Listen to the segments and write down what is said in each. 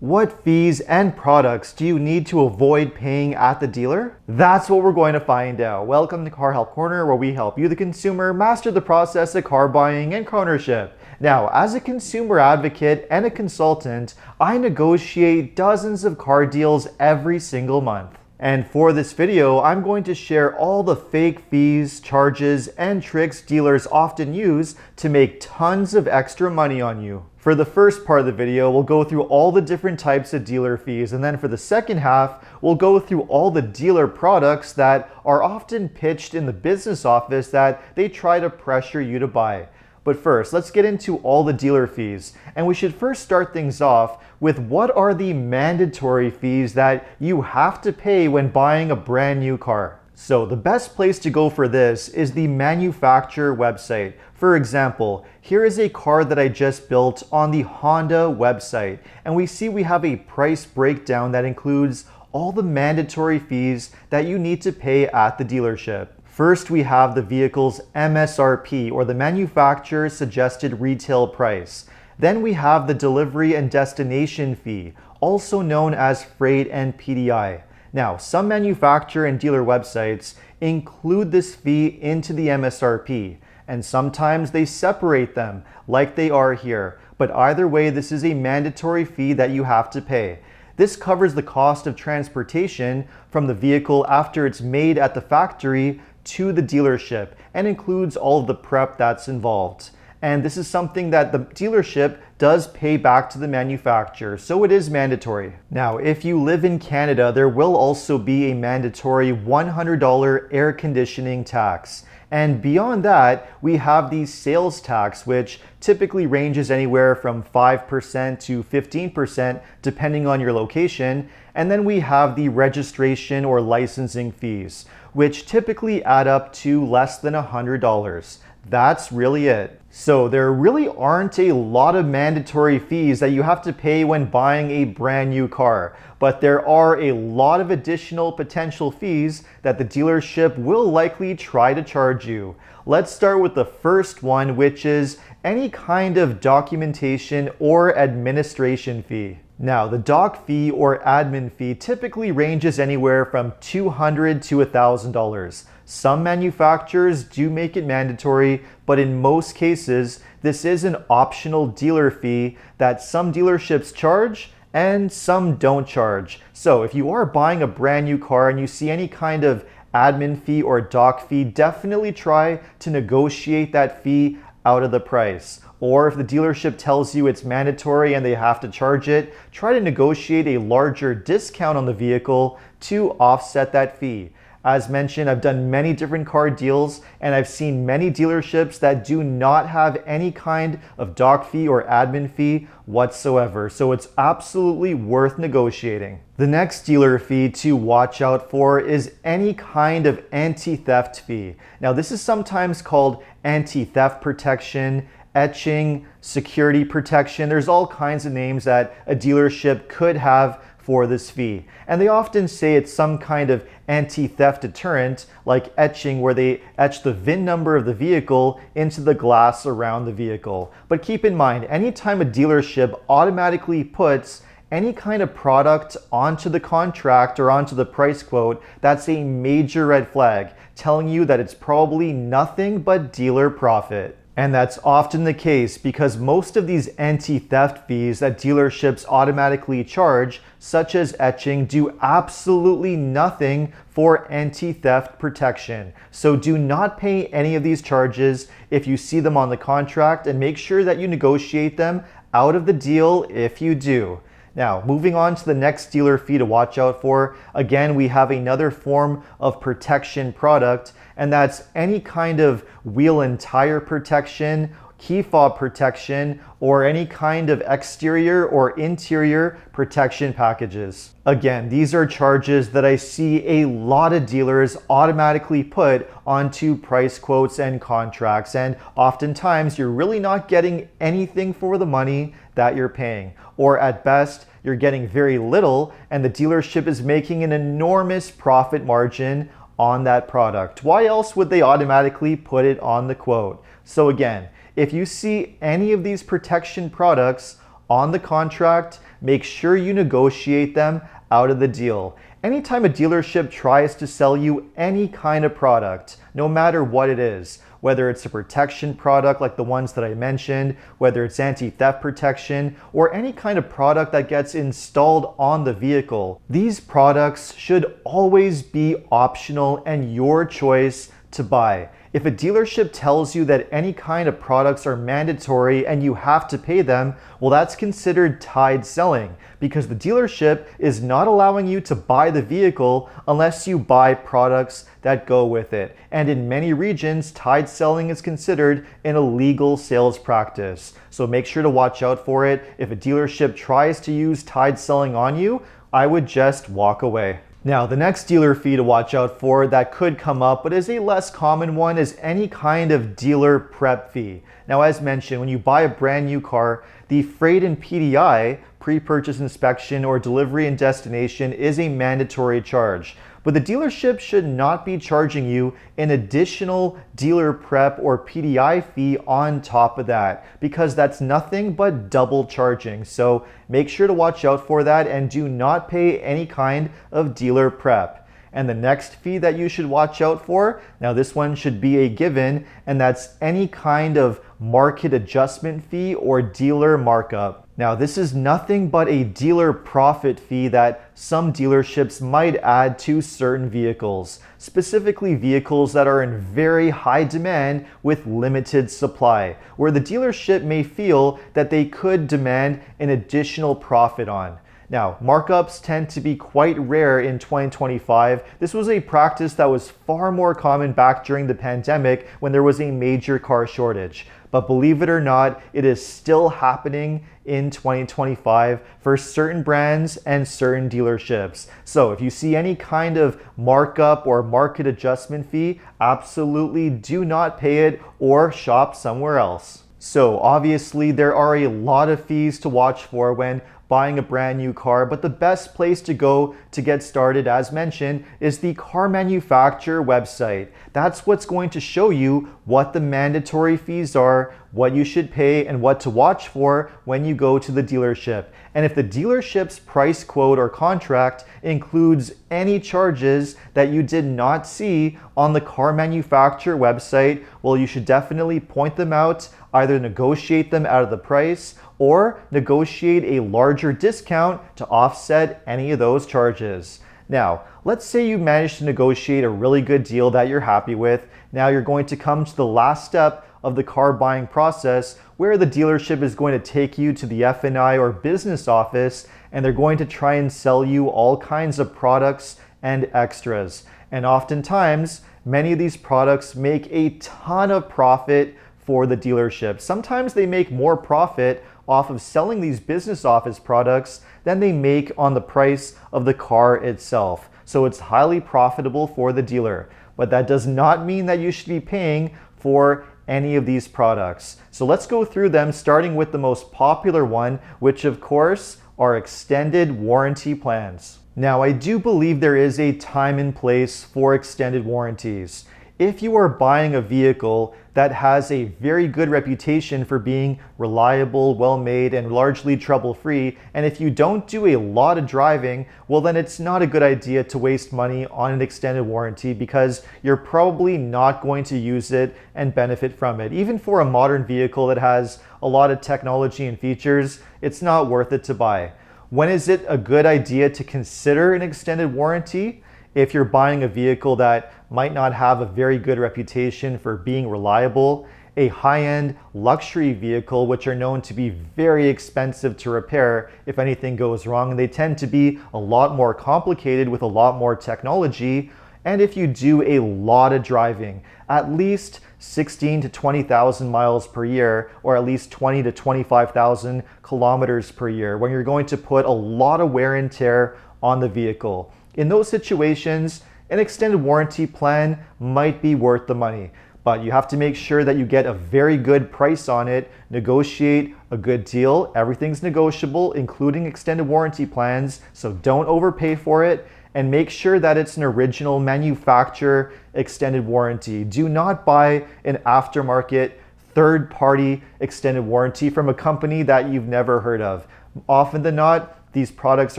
What fees and products do you need to avoid paying at the dealer? That's what we're going to find out. Welcome to Car Help Corner, where we help you, the consumer, master the process of car buying and car ownership. Now, as a consumer advocate and a consultant, I negotiate dozens of car deals every single month. And for this video, I'm going to share all the fake fees, charges, and tricks dealers often use to make tons of extra money on you. For the first part of the video, we'll go through all the different types of dealer fees, and then for the second half, we'll go through all the dealer products that are often pitched in the business office that they try to pressure you to buy. But first, let's get into all the dealer fees. And we should first start things off with what are the mandatory fees that you have to pay when buying a brand new car. So the best place to go for this is the manufacturer website. For example, here is a car that I just built on the Honda website, and we see we have a price breakdown that includes all the mandatory fees that you need to pay at the dealership. First, we have the vehicle's MSRP, or the manufacturer's suggested retail price. Then we have the delivery and destination fee, also known as freight and PDI. Now, some manufacturer and dealer websites include this fee into the MSRP, and sometimes they separate them, like they are here. But either way, this is a mandatory fee that you have to pay. This covers the cost of transportation from the vehicle after it's made at the factory to the dealership, and includes all of the prep that's involved. And this is something that the dealership does pay back to the manufacturer, so it is mandatory. Now, if you live in Canada, there will also be a mandatory $100 air conditioning tax. And beyond that, we have the sales tax, which typically ranges anywhere from 5% to 15%, depending on your location. And then we have the registration or licensing fees, which typically add up to less than $100. That's really it. So there really aren't a lot of mandatory fees that you have to pay when buying a brand new car, but there are a lot of additional potential fees that the dealership will likely try to charge you. Let's start with the first one, which is any kind of documentation or administration fee. Now, the doc fee or admin fee typically ranges anywhere from $200 to $1,000. Some manufacturers do make it mandatory, but in most cases, this is an optional dealer fee that some dealerships charge and some don't charge. So if you are buying a brand new car and you see any kind of admin fee or doc fee, definitely try to negotiate that fee out of the price. Or if the dealership tells you it's mandatory and they have to charge it, try to negotiate a larger discount on the vehicle to offset that fee. As mentioned, I've done many different car deals, and I've seen many dealerships that do not have any kind of doc fee or admin fee whatsoever, so it's absolutely worth negotiating. The next dealer fee to watch out for is any kind of anti-theft fee. Now, this is sometimes called anti-theft protection, etching, security protection. There's all kinds of names that a dealership could have for this fee. And they often say it's some kind of anti-theft deterrent, like etching, where they etch the VIN number of the vehicle into the glass around the vehicle. But keep in mind, anytime a dealership automatically puts any kind of product onto the contract or onto the price quote, that's a major red flag, telling you that it's probably nothing but dealer profit. And that's often the case because most of these anti-theft fees that dealerships automatically charge, such as etching, do absolutely nothing for anti-theft protection. So do not pay any of these charges if you see them on the contract, and make sure that you negotiate them out of the deal if you do. Now, moving on to the next dealer fee to watch out for, again, we have another form of protection product, and that's any kind of wheel and tire protection, key fob protection, or any kind of exterior or interior protection packages. Again, these are charges that I see a lot of dealers automatically put onto price quotes and contracts, and oftentimes you're really not getting anything for the money that you're paying, or at best, you're getting very little, and the dealership is making an enormous profit margin on that product. Why else would they automatically put it on the quote? So again, if you see any of these protection products on the contract, make sure you negotiate them out of the deal. Anytime a dealership tries to sell you any kind of product, no matter what it is, whether it's a protection product like the ones that I mentioned, whether it's anti-theft protection, or any kind of product that gets installed on the vehicle, these products should always be optional and your choice to buy. If a dealership tells you that any kind of products are mandatory and you have to pay them, well, that's considered tied selling because the dealership is not allowing you to buy the vehicle unless you buy products that go with it. And in many regions, tied selling is considered an illegal sales practice. So make sure to watch out for it. If a dealership tries to use tied selling on you, I would just walk away. Now, the next dealer fee to watch out for that could come up, but is a less common one, is any kind of dealer prep fee. Now, as mentioned, when you buy a brand new car, the freight and PDI, pre-purchase inspection or delivery and destination, is a mandatory charge. But the dealership should not be charging you an additional dealer prep or PDI fee on top of that, because that's nothing but double charging. So make sure to watch out for that and do not pay any kind of dealer prep. And the next fee that you should watch out for, now this one should be a given, and that's any kind of market adjustment fee or dealer markup. Now, this is nothing but a dealer profit fee that some dealerships might add to certain vehicles, specifically vehicles that are in very high demand with limited supply, where the dealership may feel that they could demand an additional profit on. Now, markups tend to be quite rare in 2025. This was a practice that was far more common back during the pandemic when there was a major car shortage. But believe it or not, it is still happening in 2025 for certain brands and certain dealerships. So if you see any kind of markup or market adjustment fee, absolutely do not pay it or shop somewhere else. So obviously there are a lot of fees to watch for when buying a brand new car, but the best place to go to get started, as mentioned, is the car manufacturer website. That's what's going to show you what the mandatory fees are, what you should pay, and what to watch for when you go to the dealership. And if the dealership's price quote or contract includes any charges that you did not see on the car manufacturer website, well, you should definitely point them out, either negotiate them out of the price or negotiate a larger discount to offset any of those charges. Now, let's say you managed to negotiate a really good deal that you're happy with. Now you're going to come to the last step of the car buying process, where the dealership is going to take you to the F&I or business office, and they're going to try and sell you all kinds of products and extras. And oftentimes, many of these products make a ton of profit for the dealership. Sometimes they make more profit off of selling these business office products than they make on the price of the car itself. So it's highly profitable for the dealer. But that does not mean that you should be paying for any of these products. So let's go through them, starting with the most popular one, which of course are extended warranty plans. Now, I do believe there is a time and place for extended warranties. If you are buying a vehicle that has a very good reputation for being reliable, well-made, and largely trouble-free, and if you don't do a lot of driving, well, then it's not a good idea to waste money on an extended warranty because you're probably not going to use it and benefit from it. Even for a modern vehicle that has a lot of technology and features, it's not worth it to buy. When is it a good idea to consider an extended warranty? If you're buying a vehicle that might not have a very good reputation for being reliable, a high-end luxury vehicle, which are known to be very expensive to repair if anything goes wrong, and they tend to be a lot more complicated with a lot more technology. And if you do a lot of driving, at least 16 to 20,000 miles per year, or at least 20 to 25,000 kilometers per year, when you're going to put a lot of wear and tear on the vehicle. In those situations, an extended warranty plan might be worth the money, but you have to make sure that you get a very good price on it, negotiate a good deal. Everything's negotiable, including extended warranty plans, so don't overpay for it, and make sure that it's an original manufacturer extended warranty. Do not buy an aftermarket third-party extended warranty from a company that you've never heard of. Often than not, these products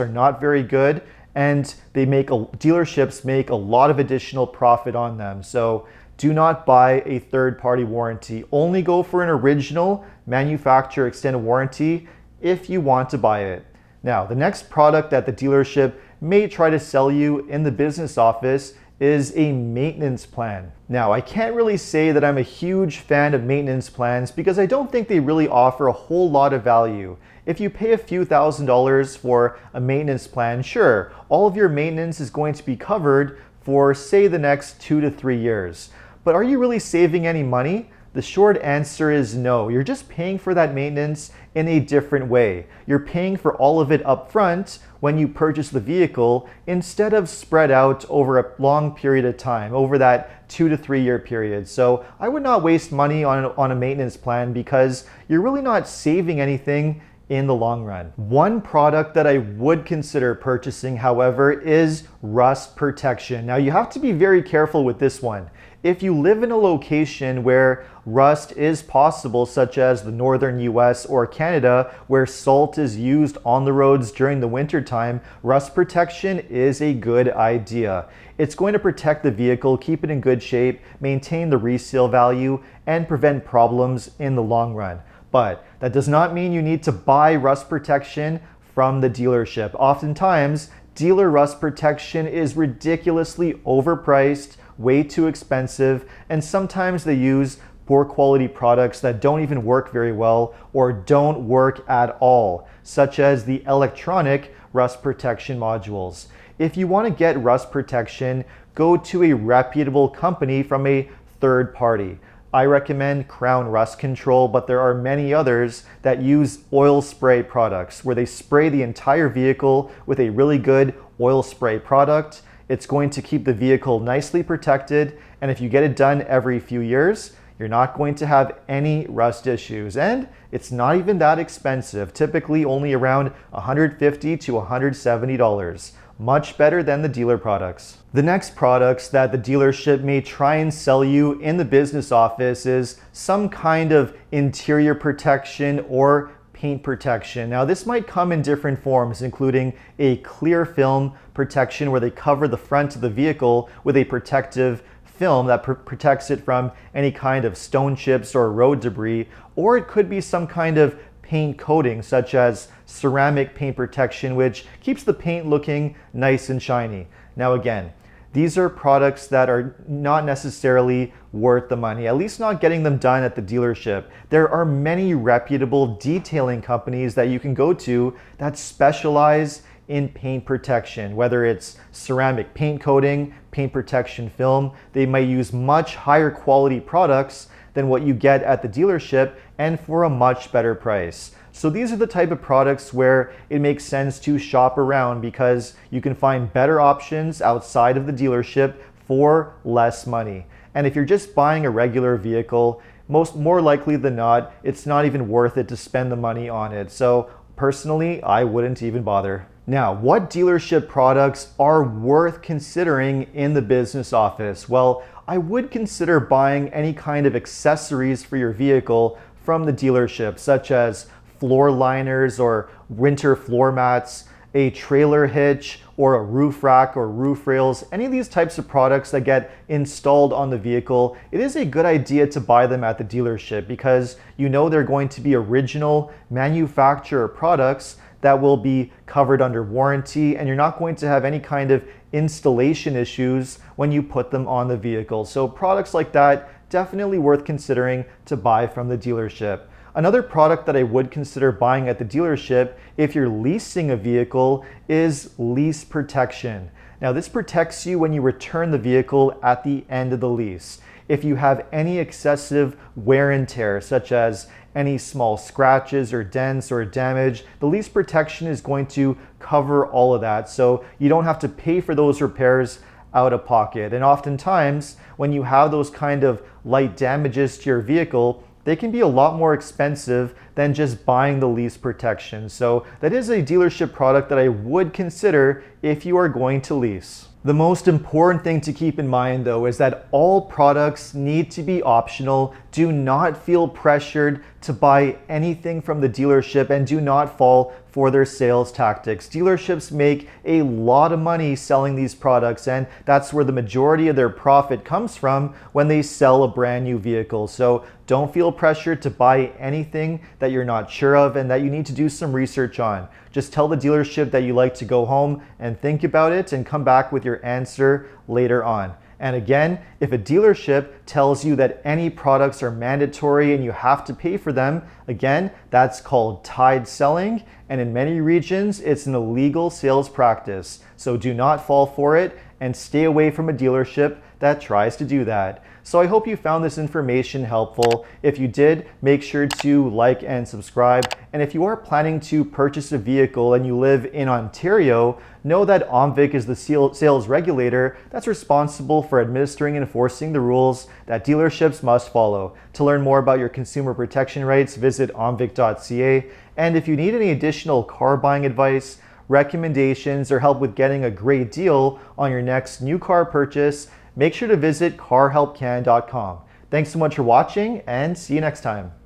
are not very good, and dealerships make a lot of additional profit on them. So do not buy a third-party warranty. Only go for an original manufacturer extended warranty if you want to buy it. Now, the next product that the dealership may try to sell you in the business office is a maintenance plan. Now, I can't really say that I'm a huge fan of maintenance plans because I don't think they really offer a whole lot of value. If you pay a few $1,000s for a maintenance plan, sure, all of your maintenance is going to be covered for, say, the next 2 to 3 years. But are you really saving any money? The short answer is no. You're just paying for that maintenance in a different way. You're paying for all of it up front when you purchase the vehicle instead of spread out over a long period of time, over that 2 to 3 year period. So I would not waste money on a maintenance plan because you're really not saving anything in the long run. One product that I would consider purchasing, however, is rust protection. Now, you have to be very careful with this one. If you live in a location where rust is possible, such as the northern US or Canada, where salt is used on the roads during the winter time, rust protection is a good idea. It's going to protect the vehicle, keep it in good shape, maintain the resale value, and prevent problems in the long run. But that does not mean you need to buy rust protection from the dealership. Oftentimes, dealer rust protection is ridiculously overpriced, way too expensive, and sometimes they use poor quality products that don't even work very well or don't work at all, such as the electronic rust protection modules. If you want to get rust protection, go to a reputable company from a third party. I recommend Crown Rust Control, but there are many others that use oil spray products where they spray the entire vehicle with a really good oil spray product. It's going to keep the vehicle nicely protected, and if you get it done every few years, you're not going to have any rust issues. And it's not even that expensive, typically only around $150 to $170. Much better than the dealer products. The next products that the dealership may try and sell you in the business office is some kind of interior protection or paint protection. Now, this might come in different forms, including a clear film protection where they cover the front of the vehicle with a protective film that protects it from any kind of stone chips or road debris, or it could be some kind of paint coating such as ceramic paint protection, which keeps the paint looking nice and shiny. Now again, these are products that are not necessarily worth the money, at least not getting them done at the dealership. There are many reputable detailing companies that you can go to that specialize in paint protection, whether it's ceramic paint coating, paint protection film. They might use much higher quality products than what you get at the dealership and for a much better price. So these are the type of products where it makes sense to shop around because you can find better options outside of the dealership for less money. And if you're just buying a regular vehicle, more likely than not, it's not even worth it to spend the money on it. So personally, I wouldn't even bother. Now, what dealership products are worth considering in the business office? Well, I would consider buying any kind of accessories for your vehicle from the dealership, such as floor liners or winter floor mats, a trailer hitch, or a roof rack or roof rails. Any of these types of products that get installed on the vehicle, it is a good idea to buy them at the dealership because you know they're going to be original manufacturer products that will be covered under warranty, and you're not going to have any kind of installation issues when you put them on the vehicle. So products like that, definitely worth considering to buy from the dealership. Another product that I would consider buying at the dealership if you're leasing a vehicle is lease protection. Now, this protects you when you return the vehicle at the end of the lease. If you have any excessive wear and tear, such as any small scratches or dents or damage, the lease protection is going to cover all of that. So you don't have to pay for those repairs out of pocket. And oftentimes, when you have those kind of light damages to your vehicle, they can be a lot more expensive than just buying the lease protection. So that is a dealership product that I would consider if you are going to lease. The most important thing to keep in mind though is that all products need to be optional. Do not feel pressured to buy anything from the dealership and do not fall for their sales tactics. Dealerships make a lot of money selling these products, and that's where the majority of their profit comes from when they sell a brand new vehicle. So don't feel pressured to buy anything that you're not sure of and that you need to do some research on. Just tell the dealership that you like to go home and think about it and come back with your answer later on. And again, if a dealership tells you that any products are mandatory and you have to pay for them, again, that's called tied selling. And in many regions, it's an illegal sales practice. So do not fall for it and stay away from a dealership that tries to do that. So I hope you found this information helpful. If you did, make sure to like and subscribe. And if you are planning to purchase a vehicle and you live in Ontario, know that OMVIC is the sales regulator that's responsible for administering and enforcing the rules that dealerships must follow. To learn more about your consumer protection rights, visit omvic.ca. And if you need any additional car buying advice, recommendations, or help with getting a great deal on your next new car purchase, make sure to visit carhelpcan.com. Thanks so much for watching and see you next time.